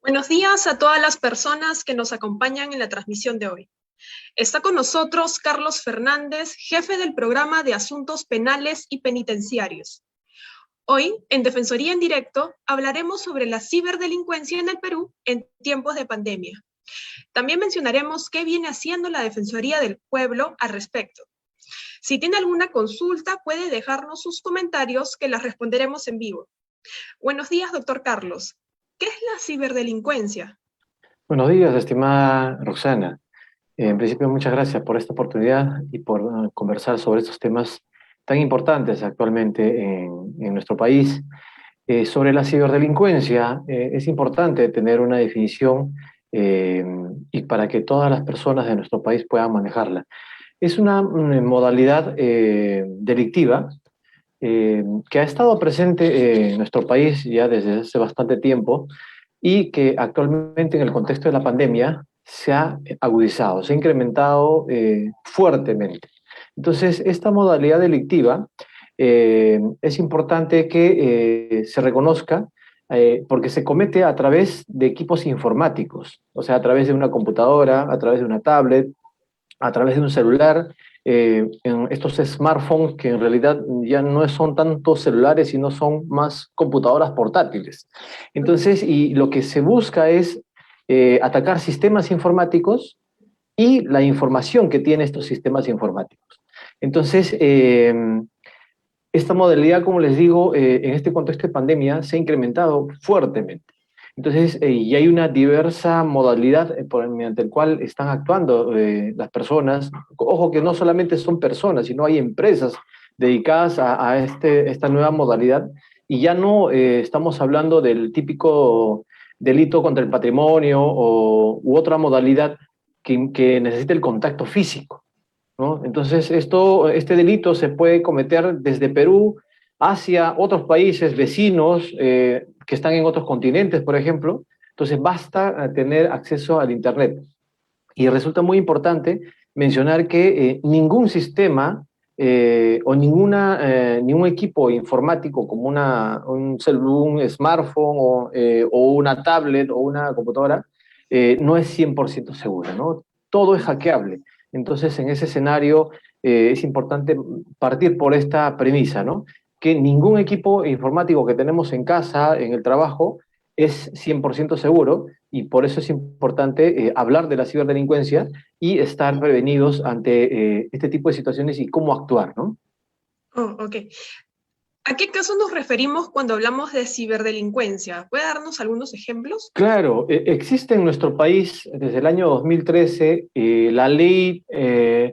Buenos días a todas las personas que nos acompañan en la transmisión de hoy. Está con nosotros Carlos Fernández, jefe del programa de Asuntos Penales y Penitenciarios. Hoy, en Defensoría en Directo, hablaremos sobre la ciberdelincuencia en el Perú en tiempos de pandemia. También mencionaremos qué viene haciendo la Defensoría del Pueblo al respecto. Si tiene alguna consulta, puede dejarnos sus comentarios que las responderemos en vivo. Buenos días, doctor Carlos. ¿Qué es la ciberdelincuencia? Buenos días, estimada Roxana. En principio, muchas gracias por esta oportunidad y por conversar sobre estos temas tan importantes actualmente en nuestro país. Sobre la ciberdelincuencia, es importante tener una definición eh, y para que todas las personas de nuestro país puedan manejarla. Es una modalidad delictiva que ha estado presente en nuestro país ya desde hace bastante tiempo y que actualmente en el contexto de la pandemia se ha agudizado, se ha incrementado fuertemente. Entonces, esta modalidad delictiva es importante que se reconozca porque se comete a través de equipos informáticos, o sea, a través de una computadora, a través de una tablet, a través de un celular, en estos smartphones que en realidad ya no son tantos celulares, sino son más computadoras portátiles. Entonces, y lo que se busca es atacar sistemas informáticos y la información que tienen estos sistemas informáticos. Entonces, esta modalidad, como les digo, en este contexto de pandemia se ha incrementado fuertemente. Entonces, y hay una diversa modalidad mediante el cual están actuando las personas. Ojo que no solamente son personas, sino hay empresas dedicadas a esta nueva modalidad. Y ya no estamos hablando del típico delito contra el patrimonio u otra modalidad que necesita el contacto físico, ¿no? Entonces, este delito se puede cometer desde Perú hacia otros países vecinos que están en otros continentes, por ejemplo. Entonces, basta tener acceso al Internet. Y resulta muy importante mencionar que ningún sistema o ningún equipo informático como un smartphone o una tablet o una computadora no es 100% seguro, ¿no? Todo es hackeable. Entonces, en ese escenario es importante partir por esta premisa, ¿no? Que ningún equipo informático que tenemos en casa, en el trabajo, es 100% seguro y por eso es importante hablar de la ciberdelincuencia y estar prevenidos ante este tipo de situaciones y cómo actuar, ¿no? Oh, ok. ¿A qué caso nos referimos cuando hablamos de ciberdelincuencia? ¿Puede darnos algunos ejemplos? Claro, existe en nuestro país desde el año 2013 la ley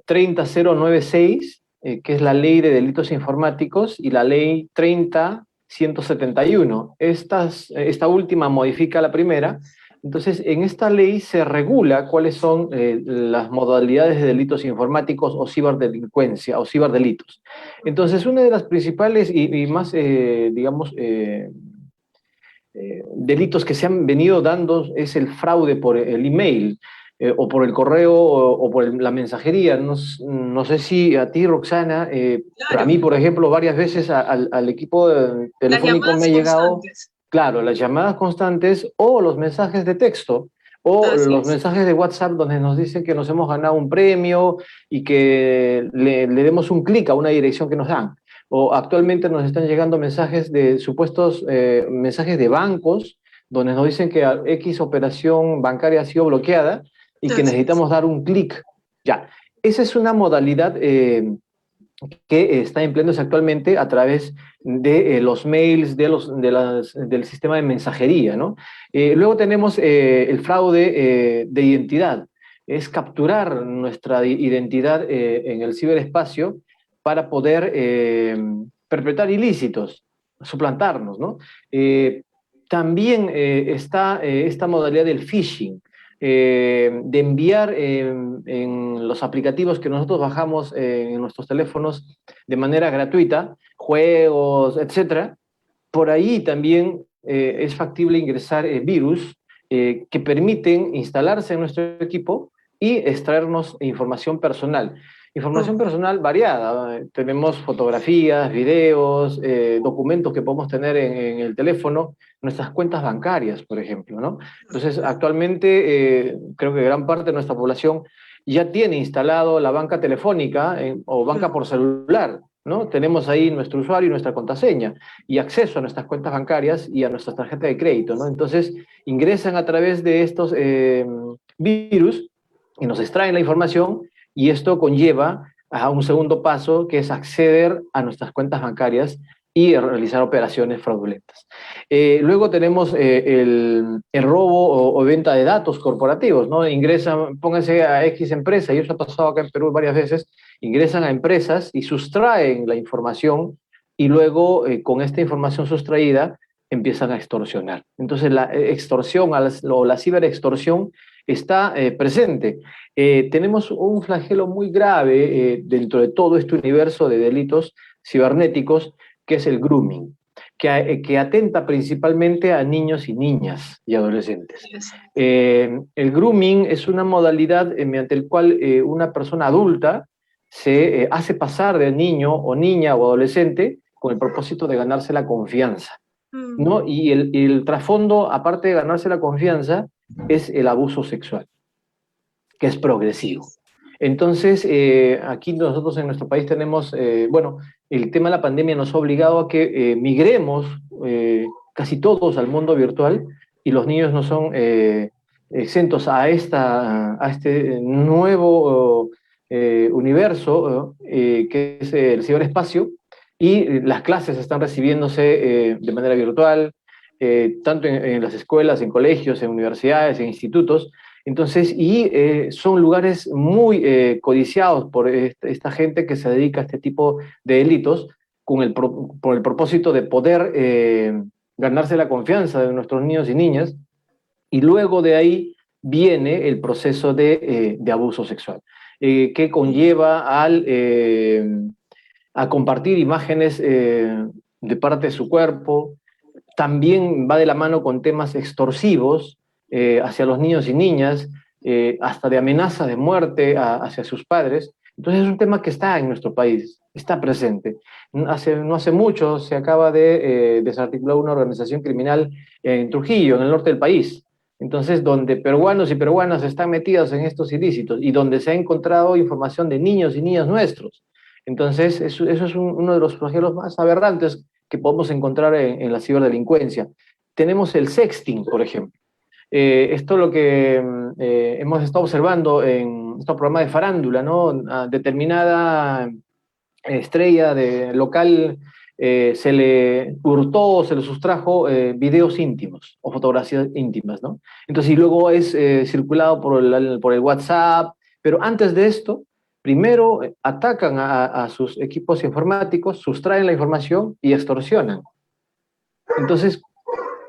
30096, que es la ley de delitos informáticos, y la ley 30171. Esta última modifica la primera. Entonces, en esta ley se regula cuáles son las modalidades de delitos informáticos o ciberdelincuencia o ciberdelitos. Entonces, una de las principales y más, digamos, delitos que se han venido dando es el fraude por el email o por el correo o por la mensajería. No sé si a ti, Roxana, a Claro, mí, por ejemplo, varias veces al equipo las telefónico me llamadas ha llegado, constantes. claro, las llamadas constantes o los mensajes de texto o Así los es. mensajes de WhatsApp donde nos dicen que nos hemos ganado un premio y que le demos un clic a una dirección que nos dan. O actualmente nos están llegando mensajes de supuestos mensajes de bancos donde nos dicen que X operación bancaria ha sido bloqueada y que Así es. necesitamos dar un clic. Ya, esa es una modalidad que está empleándose actualmente a través de los mails, del sistema de mensajería, ¿no? Luego tenemos el fraude de identidad. Es capturar nuestra identidad en el ciberespacio para poder perpetrar ilícitos, suplantarnos, ¿no? Eh, También está esta modalidad del phishing, de enviar en los aplicativos que nosotros bajamos en nuestros teléfonos de manera gratuita, juegos, etcétera. Por ahí también es factible ingresar virus que permiten instalarse en nuestro equipo y extraernos información personal. Información personal variada. Tenemos fotografías, videos, documentos que podemos tener en el teléfono, nuestras cuentas bancarias, por ejemplo, ¿no? Entonces, actualmente creo que gran parte de nuestra población ya tiene instalado la banca telefónica o banca por celular, ¿no? Tenemos ahí nuestro usuario y nuestra contraseña y acceso a nuestras cuentas bancarias y a nuestra tarjeta de crédito, ¿no? Entonces, ingresan a través de estos virus y nos extraen la información y esto conlleva a un segundo paso que es acceder a nuestras cuentas bancarias y realizar operaciones fraudulentas. Luego tenemos el robo o venta de datos corporativos, ¿no? Ingresan, pónganse a X empresa, y eso ha pasado acá en Perú varias veces, ingresan a empresas y sustraen la información y luego con esta información sustraída empiezan a extorsionar. Entonces la extorsión o la ciberextorsión está presente. Tenemos un flagelo muy grave dentro de todo este universo de delitos cibernéticos, que es el grooming, que atenta principalmente a niños y niñas y adolescentes. El grooming es una modalidad mediante el cual una persona adulta se hace pasar de niño o niña o adolescente con el propósito de ganarse la confianza, ¿no? Y el trasfondo, aparte de ganarse la confianza, es el abuso sexual, que es progresivo. Entonces, aquí nosotros en nuestro país tenemos, bueno, el tema de la pandemia nos ha obligado a que migremos casi todos al mundo virtual y los niños no son exentos a este nuevo universo que es el ciberespacio, y las clases están recibiéndose de manera virtual, tanto en las escuelas, en colegios, en universidades, en institutos. Entonces, son lugares muy codiciados por esta gente que se dedica a este tipo de delitos por el propósito de poder ganarse la confianza de nuestros niños y niñas, y luego de ahí viene el proceso de abuso sexual, que conlleva a compartir imágenes de parte de su cuerpo. También va de la mano con temas extorsivos hacia los niños y niñas, hasta de amenaza de muerte hacia sus padres. Entonces es un tema que está en nuestro país, está presente. No hace mucho se acaba de desarticular una organización criminal en Trujillo, en el norte del país. Entonces, donde peruanos y peruanas están metidos en estos ilícitos y donde se ha encontrado información de niños y niñas nuestros. Entonces, eso es uno de los flagelos más aberrantes que podemos encontrar en la ciberdelincuencia. Tenemos el sexting, por ejemplo. Esto es lo que hemos estado observando en estos programas de farándula, ¿no? A determinada estrella de local se le hurtó, se le sustrajo videos íntimos o fotografías íntimas, ¿no? Entonces, y luego es circulado por el WhatsApp, pero antes de esto, primero atacan a sus equipos informáticos, sustraen la información y extorsionan. Entonces,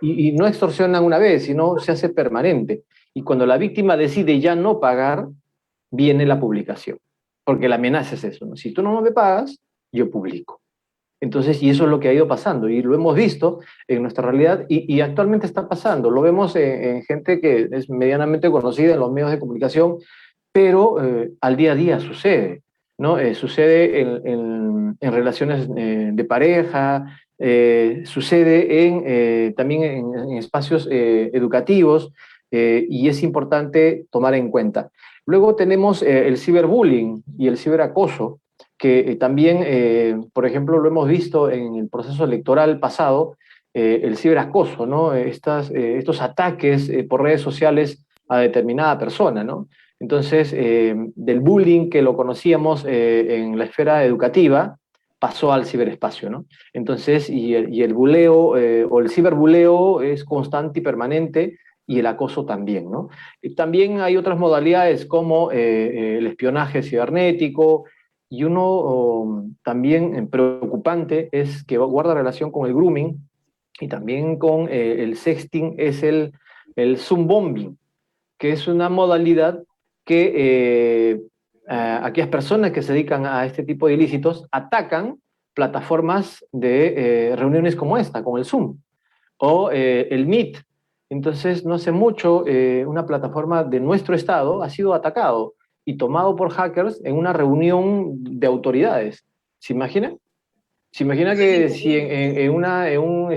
y no extorsionan una vez, sino se hace permanente. Y cuando la víctima decide ya no pagar, viene la publicación. Porque la amenaza es eso, ¿no? Si tú no me pagas, yo publico. Entonces, y eso es lo que ha ido pasando, y lo hemos visto en nuestra realidad, y actualmente está pasando. Lo vemos en gente que es medianamente conocida en los medios de comunicación, pero al día a día sucede, ¿no? Sucede en relaciones de pareja, sucede también en espacios educativos, y es importante tomar en cuenta. Luego tenemos el ciberbullying y el ciberacoso, que también, por ejemplo, lo hemos visto en el proceso electoral pasado, el ciberacoso, ¿no? Estos ataques por redes sociales a determinada persona, ¿no? Entonces, del bullying que lo conocíamos en la esfera educativa, pasó al ciberespacio, ¿no? Entonces, y el buleo o el ciberbuleo es constante y permanente, y el acoso también, ¿no? Y también hay otras modalidades como el espionaje cibernético, y uno también preocupante es que guarda relación con el grooming y también con el sexting, es el Zoom bombing, que es una modalidad que aquellas personas que se dedican a este tipo de ilícitos atacan plataformas de reuniones como esta, como el Zoom o el Meet. Entonces, no hace mucho, una plataforma de nuestro estado ha sido atacado y tomado por hackers en una reunión de autoridades. ¿Se imagina? ¿Se imagina que si en un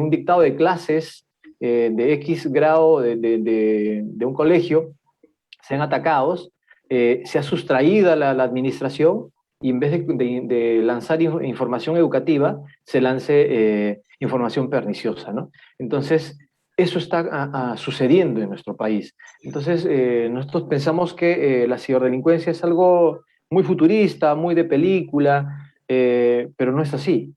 dictado de clases de X grado de un colegio sean atacados, sea sustraída la administración y en vez de lanzar información educativa, se lance información perniciosa, ¿no? Entonces, eso está sucediendo en nuestro país. Entonces, nosotros pensamos que la ciberdelincuencia es algo muy futurista, muy de película, pero no es así.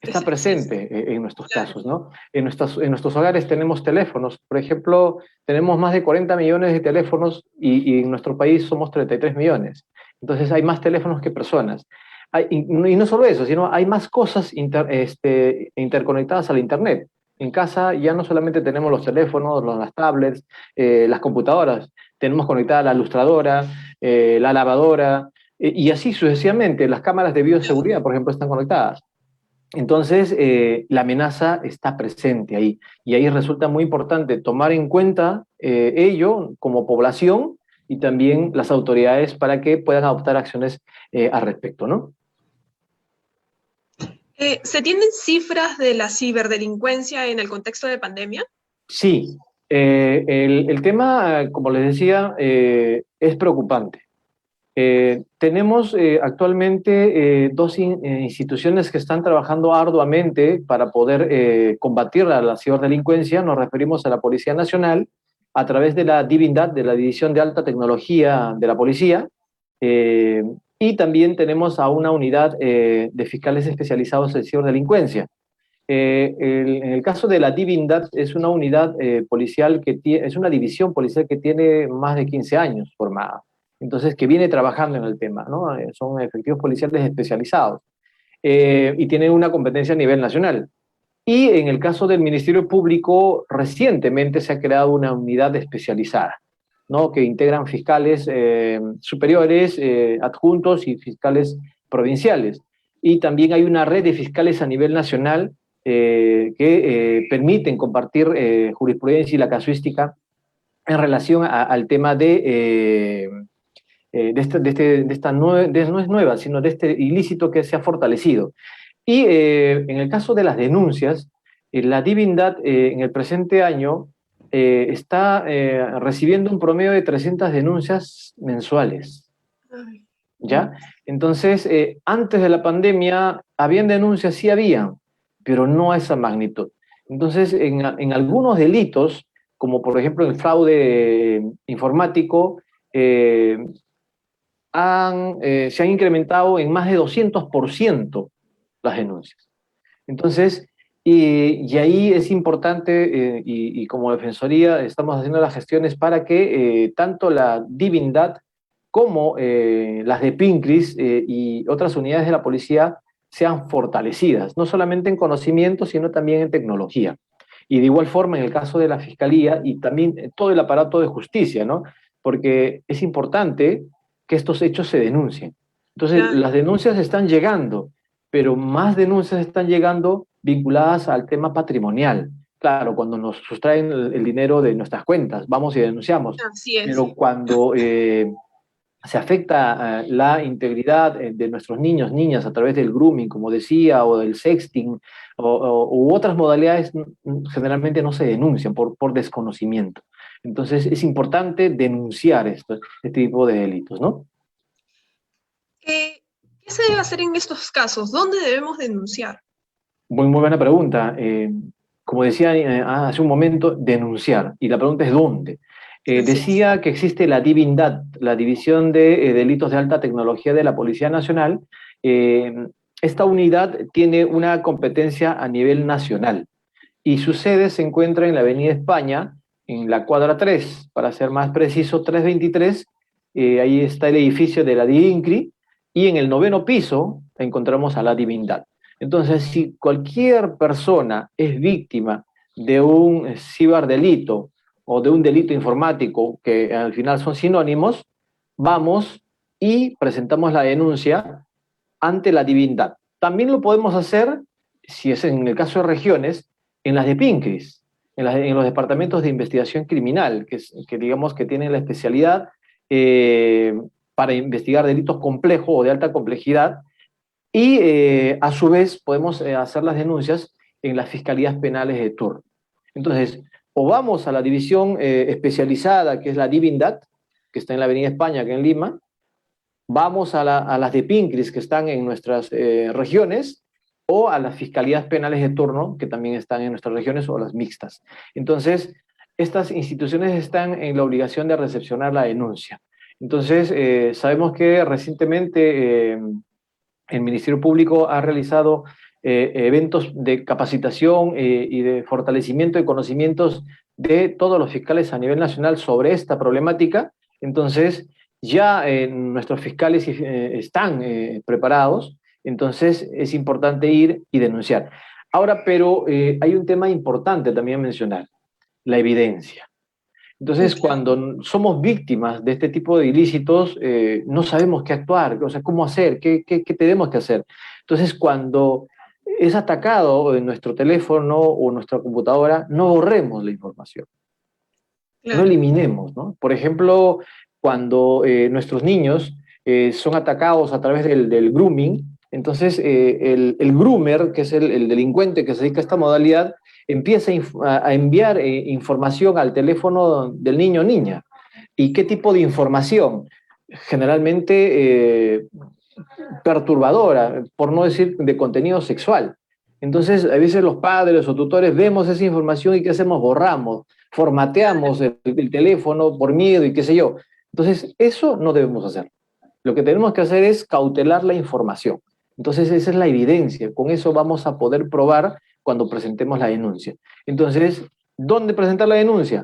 Está presente en nuestros casos, ¿no? En nuestros hogares tenemos teléfonos. Por ejemplo, tenemos más de 40 millones de teléfonos y en nuestro país somos 33 millones. Entonces hay más teléfonos que personas. Y no solo eso, sino hay más cosas interconectadas al Internet. En casa ya no solamente tenemos los teléfonos, las tablets, las computadoras, tenemos conectada la ilustradora, la lavadora, y así sucesivamente. Las cámaras de bioseguridad, por ejemplo, están conectadas. Entonces, la amenaza está presente ahí y ahí resulta muy importante tomar en cuenta ello como población y también las autoridades para que puedan adoptar acciones al respecto, ¿no? ¿Se tienen cifras de la ciberdelincuencia en el contexto de pandemia? Sí, el tema, como les decía, es preocupante. Tenemos actualmente dos instituciones que están trabajando arduamente para poder combatir la ciberdelincuencia. Nos referimos a la Policía Nacional a través de la Divindad, de la División de Alta Tecnología de la Policía, eh, y también tenemos a una unidad de fiscales especializados en ciberdelincuencia. En el caso de la Divindad es una unidad policial es una división policial que tiene más de 15 años formada. Entonces, que viene trabajando en el tema, ¿no? Son efectivos policiales especializados y tienen una competencia a nivel nacional. Y en el caso del Ministerio Público, recientemente se ha creado una unidad especializada, ¿no? Que integran fiscales superiores, adjuntos y fiscales provinciales. Y también hay una red de fiscales a nivel nacional que permiten compartir jurisprudencia y la casuística en relación al tema no es nueva, sino de este ilícito que se ha fortalecido. Y en el caso de las denuncias, la Divindad en el presente año está recibiendo un promedio de 300 denuncias mensuales. ¿Ya? Entonces, antes de la pandemia, ¿habían denuncias? Sí habían, pero no a esa magnitud. Entonces, en algunos delitos, como por ejemplo el fraude informático, se han incrementado en más de 200% las denuncias. Entonces, y ahí es importante, y como Defensoría estamos haciendo las gestiones para que tanto la Divindad como las de PINCRIS y otras unidades de la policía sean fortalecidas, no solamente en conocimiento, sino también en tecnología. Y de igual forma en el caso de la Fiscalía y también todo el aparato de justicia, ¿no? Porque es importante que estos hechos se denuncien. Entonces, las denuncias están llegando, pero más denuncias están llegando vinculadas al tema patrimonial. Claro, cuando nos sustraen el dinero de nuestras cuentas, vamos y denunciamos. Así es. Pero cuando se afecta la integridad de nuestros niños, niñas, a través del grooming, como decía, o del sexting, u otras modalidades, generalmente no se denuncian por desconocimiento. Entonces, es importante denunciar este tipo de delitos, ¿no? ¿Qué se debe hacer en estos casos? ¿Dónde debemos denunciar? Muy buena pregunta. Como decía hace un momento, denunciar. Y la pregunta es ¿dónde? Decía que existe la Divindad, la División de Delitos de Alta Tecnología de la Policía Nacional. Esta unidad tiene una competencia a nivel nacional y su sede se encuentra en la Avenida España, en la cuadra 3, para ser más preciso, 323. Ahí está el edificio de la DINCRI y en el 9º piso encontramos a la Divindad. Entonces, si cualquier persona es víctima de un ciberdelito o de un delito informático, que al final son sinónimos, vamos y presentamos la denuncia ante la Divindad. También lo podemos hacer, si es en el caso de regiones, en las de PINCRIS, en los departamentos de investigación criminal, que digamos que tienen la especialidad para investigar delitos complejos o de alta complejidad, y a su vez podemos hacer las denuncias en las fiscalías penales de turno. Entonces, o vamos a la división especializada, que es la Divindat, que está en la Avenida España, que en Lima, vamos a las de PINCRIS, que están en nuestras regiones, o a las fiscalías penales de turno, que también están en nuestras regiones, o las mixtas. Entonces, estas instituciones están en la obligación de recepcionar la denuncia. Entonces, sabemos que recientemente el Ministerio Público ha realizado eventos de capacitación y de fortalecimiento de conocimientos de todos los fiscales a nivel nacional sobre esta problemática. Entonces, ya nuestros fiscales están preparados, entonces es importante ir y denunciar. Ahora, pero hay un tema importante también a mencionar, la evidencia. Entonces, cuando somos víctimas de este tipo de ilícitos, no sabemos qué actuar, o sea, cómo hacer, qué tenemos que hacer. Entonces, cuando es atacado en nuestro teléfono o nuestra computadora, no borremos la información, no eliminemos, ¿no? Por ejemplo, cuando nuestros niños son atacados a través del grooming, entonces el groomer, que es el delincuente que se dedica a esta modalidad, empieza a enviar información al teléfono del niño o niña. ¿Y qué tipo de información? Generalmente perturbadora, por no decir de contenido sexual. Entonces, a veces los padres o tutores vemos esa información y ¿qué hacemos? Borramos, formateamos el teléfono por miedo y qué sé yo. Entonces, eso no debemos hacer. Lo que tenemos que hacer es cautelar la información. Entonces, esa es la evidencia. Con eso vamos a poder probar cuando presentemos la denuncia. Entonces, ¿dónde presentar la denuncia?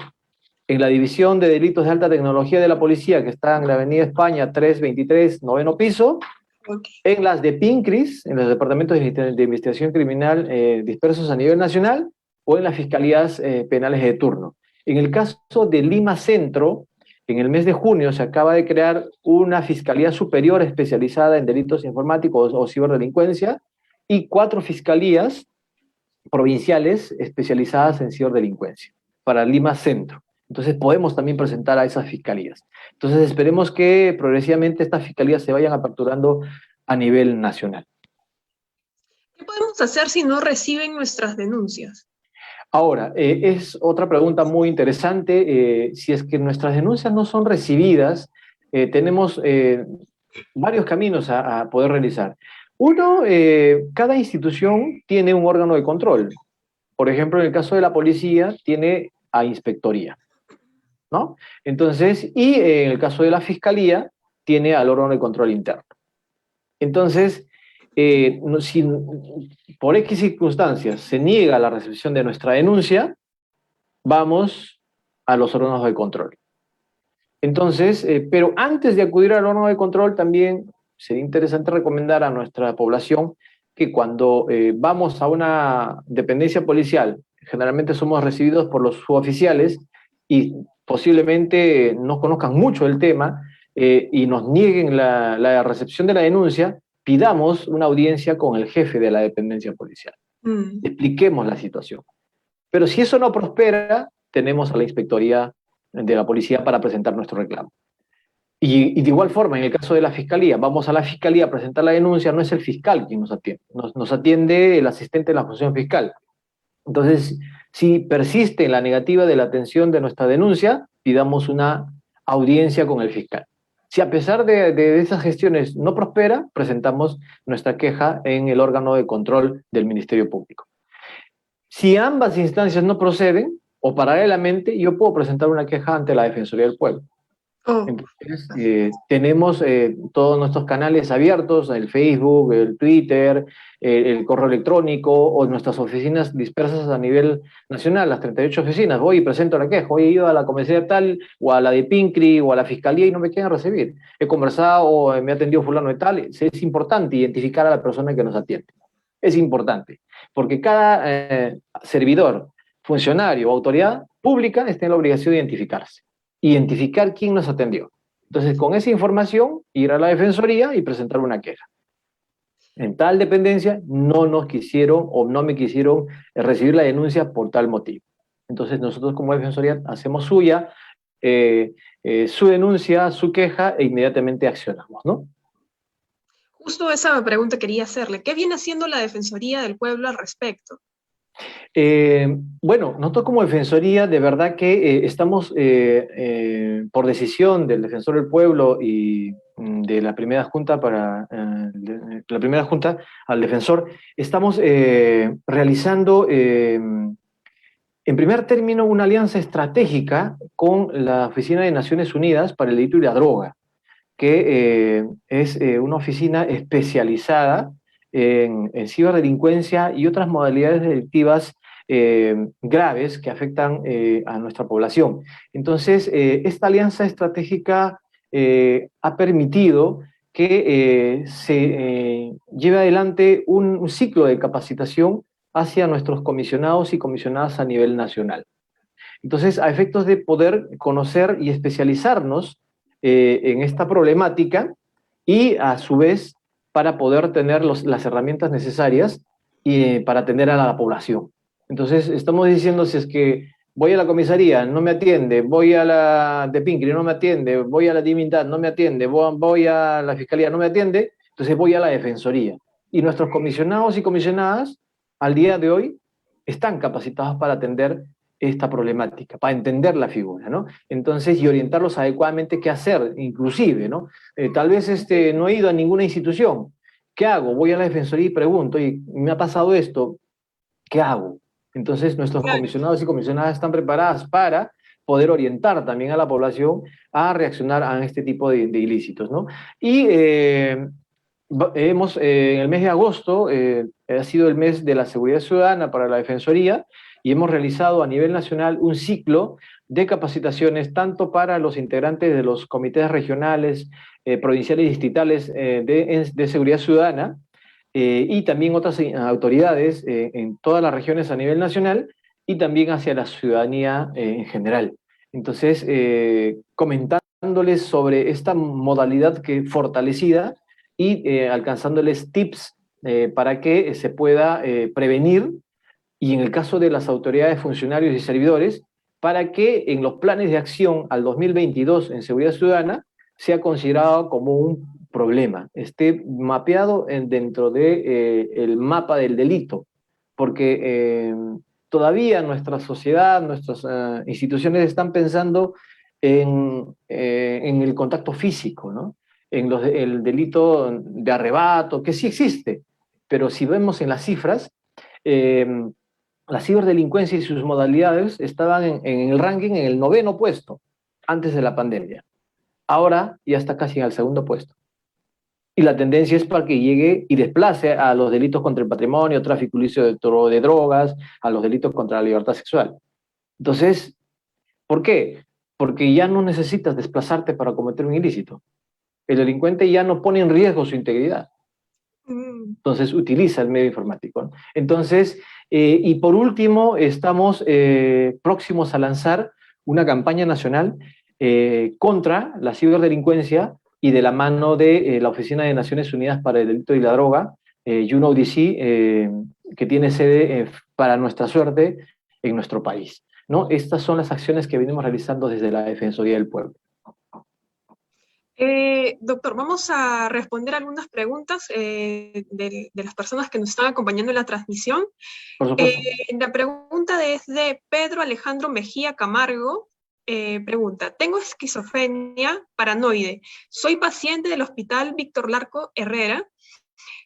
En la División de Delitos de Alta Tecnología de la Policía, que está en la Avenida España 323, noveno piso, en las de PINCRIS, en los departamentos de investigación criminal dispersos a nivel nacional, o en las fiscalías penales de turno. En el caso de Lima Centro, en el mes de junio se acaba de crear una fiscalía superior especializada en delitos informáticos o ciberdelincuencia y 4 fiscalías provinciales especializadas en ciberdelincuencia para Lima Centro. Entonces podemos también presentar a esas fiscalías. Entonces esperemos que progresivamente estas fiscalías se vayan aperturando a nivel nacional. ¿Qué podemos hacer si no reciben nuestras denuncias? Ahora, es otra pregunta muy interesante. Si es que nuestras denuncias no son recibidas, tenemos varios caminos a poder realizar. Uno, cada institución tiene un órgano de control. Por ejemplo, en el caso de la policía, tiene a inspectoría, ¿no? Entonces, y en el caso de la fiscalía, tiene al órgano de control interno. Entonces, si por X circunstancias se niega la recepción de nuestra denuncia, vamos a los órganos de control. Entonces, pero antes de acudir al órgano de control, también sería interesante recomendar a nuestra población que cuando vamos a una dependencia policial, generalmente somos recibidos por los suboficiales y posiblemente no conozcan mucho el tema y nos nieguen la recepción de la denuncia, pidamos una audiencia con el jefe de la dependencia policial. Expliquemos la situación. Pero si eso no prospera, tenemos a la inspectoría de la policía para presentar nuestro reclamo. Y de igual forma, en el caso de la fiscalía, vamos a la fiscalía a presentar la denuncia, no es el fiscal quien nos atiende, nos atiende el asistente de la función fiscal. Entonces, si persiste la negativa de la atención de nuestra denuncia, pidamos una audiencia con el fiscal. Si a pesar de esas gestiones no prospera, presentamos nuestra queja en el órgano de control del Ministerio Público. Si ambas instancias no proceden, o paralelamente, yo puedo presentar una queja ante la Defensoría del Pueblo. Entonces, tenemos todos nuestros canales abiertos, el Facebook, el Twitter, el correo electrónico o nuestras oficinas dispersas a nivel nacional, las 38 oficinas. Voy y presento la queja. Hoy he ido a la comisaría tal, o a la de PINCRI, o a la fiscalía y no me quieren recibir. He conversado o me ha atendido fulano de tal. Es importante identificar a la persona que nos atiende. Es importante, porque cada servidor, funcionario o autoridad pública está en la obligación de identificar quién nos atendió. Entonces, con esa información, ir a la Defensoría y presentar una queja. En tal dependencia no nos quisieron o no me quisieron recibir la denuncia por tal motivo. Entonces, nosotros como Defensoría hacemos suya su denuncia, su queja, e inmediatamente accionamos, ¿no? Justo esa pregunta quería hacerle. ¿Qué viene haciendo la Defensoría del Pueblo al respecto? Bueno, nosotros como Defensoría, de verdad que estamos, por decisión del Defensor del Pueblo y de la primera junta la primera junta al defensor, estamos realizando, en primer término, una alianza estratégica con la Oficina de Naciones Unidas para el Delito y la Droga, que es una oficina especializada en ciberdelincuencia y otras modalidades delictivas graves que afectan a nuestra población. Entonces, esta alianza estratégica ha permitido que se lleve adelante un ciclo de capacitación hacia nuestros comisionados y comisionadas a nivel nacional. Entonces, a efectos de poder conocer y especializarnos en esta problemática y a su vez para poder tener las herramientas necesarias para atender a la población. Entonces, estamos diciendo, si es que voy a la comisaría, no me atiende, voy a la de Pincri, no me atiende, voy a la Divinidad, no me atiende, voy a la Fiscalía, no me atiende, entonces voy a la Defensoría. Y nuestros comisionados y comisionadas, al día de hoy, están capacitados para atender esta problemática, para entender la figura, ¿no? Entonces, y orientarlos adecuadamente qué hacer, inclusive, ¿no? Tal vez no he ido a ninguna institución. ¿Qué hago? Voy a la Defensoría y pregunto, y me ha pasado esto, ¿qué hago? Entonces, nuestros Claro. comisionados y comisionadas están preparadas para poder orientar también a la población a reaccionar a este tipo de ilícitos, ¿no? Y en el mes de agosto, ha sido el mes de la seguridad ciudadana para la Defensoría, y hemos realizado a nivel nacional un ciclo de capacitaciones tanto para los integrantes de los comités regionales, provinciales y distritales de seguridad ciudadana, y también otras autoridades en todas las regiones a nivel nacional, y también hacia la ciudadanía en general. Entonces, comentándoles sobre esta modalidad que fortalecida y alcanzándoles tips para que se pueda prevenir, y en el caso de las autoridades, funcionarios y servidores, para que en los planes de acción al 2022 en seguridad ciudadana sea considerado como un problema, esté mapeado dentro de, el mapa del delito, porque todavía nuestra sociedad, nuestras instituciones están pensando en el contacto físico, ¿no? El delito de arrebato, que sí existe, pero si vemos en las cifras, eh, la ciberdelincuencia y sus modalidades estaban en el ranking en el 9º puesto antes de la pandemia. Ahora ya está casi en el 2º puesto. Y la tendencia es para que llegue y desplace a los delitos contra el patrimonio, tráfico ilícito de drogas, a los delitos contra la libertad sexual. Entonces, ¿por qué? Porque ya no necesitas desplazarte para cometer un ilícito. El delincuente ya no pone en riesgo su integridad. Entonces utiliza el medio informático, ¿no? Entonces, y por último, estamos próximos a lanzar una campaña nacional contra la ciberdelincuencia, y de la mano de la Oficina de Naciones Unidas para el Delito y la Droga, UNODC, que tiene sede, para nuestra suerte, en nuestro país, ¿no? Estas son las acciones que venimos realizando desde la Defensoría del Pueblo. Doctor, vamos a responder algunas preguntas de las personas que nos están acompañando en la transmisión. Por supuesto. La pregunta es de Pedro Alejandro Mejía Camargo. Pregunta, tengo esquizofrenia paranoide. Soy paciente del Hospital Víctor Larco Herrera,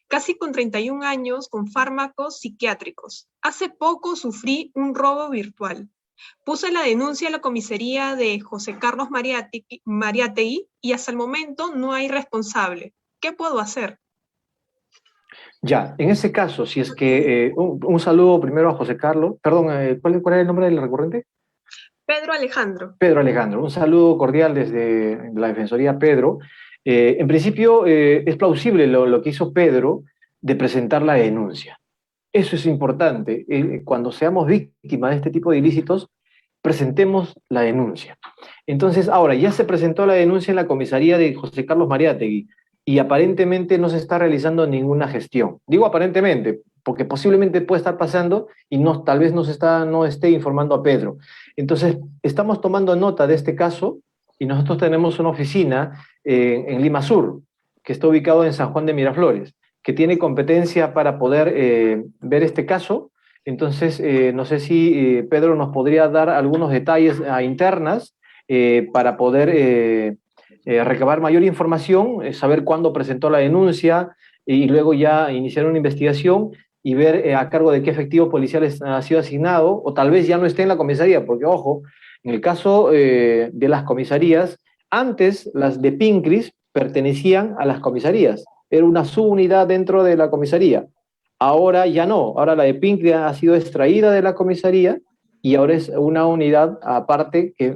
casi con 31 años, con fármacos psiquiátricos. Hace poco sufrí un robo virtual. Puse la denuncia a la comisaría de José Carlos Mariátegui y hasta el momento no hay responsable. ¿Qué puedo hacer? Ya, en ese caso, si es que un saludo primero a José Carlos. Perdón, ¿cuál es el nombre del recurrente? Pedro Alejandro. Pedro Alejandro, un saludo cordial desde la Defensoría, Pedro. En principio, es plausible lo que hizo Pedro de presentar la denuncia. Eso es importante. Cuando seamos víctimas de este tipo de ilícitos, presentemos la denuncia. Entonces, ahora, ya se presentó la denuncia en la comisaría de José Carlos Mariátegui, y aparentemente no se está realizando ninguna gestión. Digo aparentemente, porque posiblemente puede estar pasando y no, tal vez no esté informando a Pedro. Entonces, estamos tomando nota de este caso y nosotros tenemos una oficina en Lima Sur, que está ubicado en San Juan de Miraflores, que tiene competencia para poder ver este caso. Entonces, no sé si Pedro nos podría dar algunos detalles internas para poder recabar mayor información, saber cuándo presentó la denuncia y luego ya iniciar una investigación y ver a cargo de qué efectivo policial ha sido asignado, o tal vez ya no esté en la comisaría, porque ojo, en el caso de las comisarías, antes las de Pincris pertenecían a las comisarías, era una subunidad dentro de la comisaría. Ahora ya no, ahora la de Pincris ha sido extraída de la comisaría y ahora es una unidad aparte que,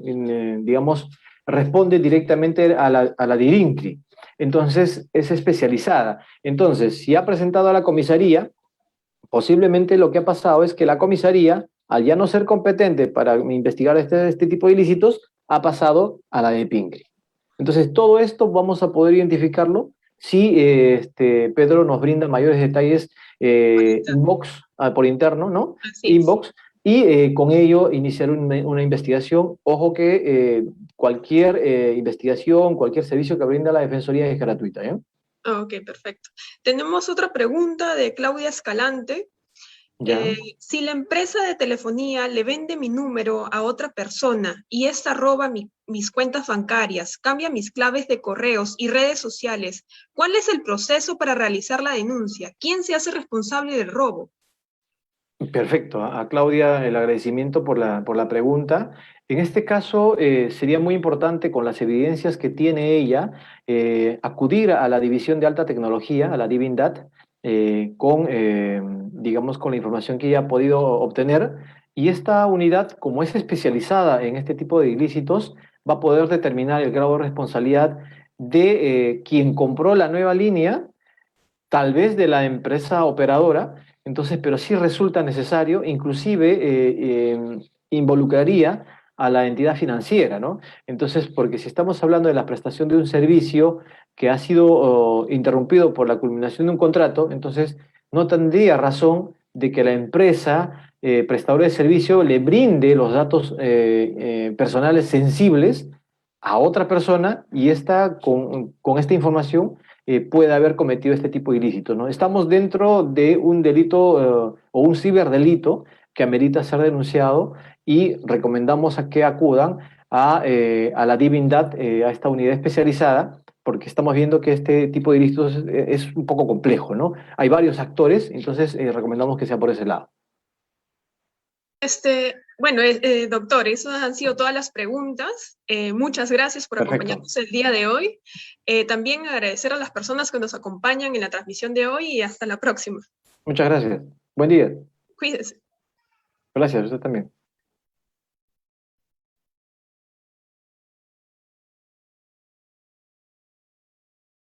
digamos, responde directamente a la de INCRI. Entonces, es especializada. Entonces, si ha presentado a la comisaría, posiblemente lo que ha pasado es que la comisaría, al ya no ser competente para investigar este tipo de ilícitos, ha pasado a la de Pincri. Entonces, todo esto vamos a poder identificarlo si Pedro nos brinda mayores detalles inbox, por interno, ¿no? Así es. Inbox, y con ello iniciar una investigación. Ojo que cualquier investigación, cualquier servicio que brinda la Defensoría es gratuita, ¿eh? Ok, perfecto. Tenemos otra pregunta de Claudia Escalante. Ya. Si la empresa de telefonía le vende mi número a otra persona y esta roba mis cuentas bancarias, cambia mis claves de correos y redes sociales, ¿cuál es el proceso para realizar la denuncia? ¿Quién se hace responsable del robo? Perfecto. A Claudia el agradecimiento por la pregunta. En este caso, sería muy importante, con las evidencias que tiene ella, acudir a la División de Alta Tecnología, a la Divindat, digamos, con la información que ella ha podido obtener. Y esta unidad, como es especializada en este tipo de ilícitos, va a poder determinar el grado de responsabilidad de quien compró la nueva línea, tal vez de la empresa operadora. Entonces, pero sí resulta necesario, inclusive involucraría a la entidad financiera, ¿no? Entonces, porque si estamos hablando de la prestación de un servicio que ha sido interrumpido por la culminación de un contrato, entonces no tendría razón de que la empresa prestadora de servicio le brinde los datos personales sensibles a otra persona y esta, con esta información, puede haber cometido este tipo de ilícito, ¿no? Estamos dentro de un delito o un ciberdelito que amerita ser denunciado y recomendamos a que acudan a la Divindad, a esta unidad especializada, porque estamos viendo que este tipo de ilícitos es un poco complejo, ¿no? Hay varios actores, entonces recomendamos que sea por ese lado. Bueno, doctor, esas han sido todas las preguntas. Muchas gracias por Perfecto. acompañarnos el día de hoy. También agradecer a las personas que nos acompañan en la transmisión de hoy y hasta la próxima. Muchas gracias. Buen día. Cuídense. Gracias, usted también.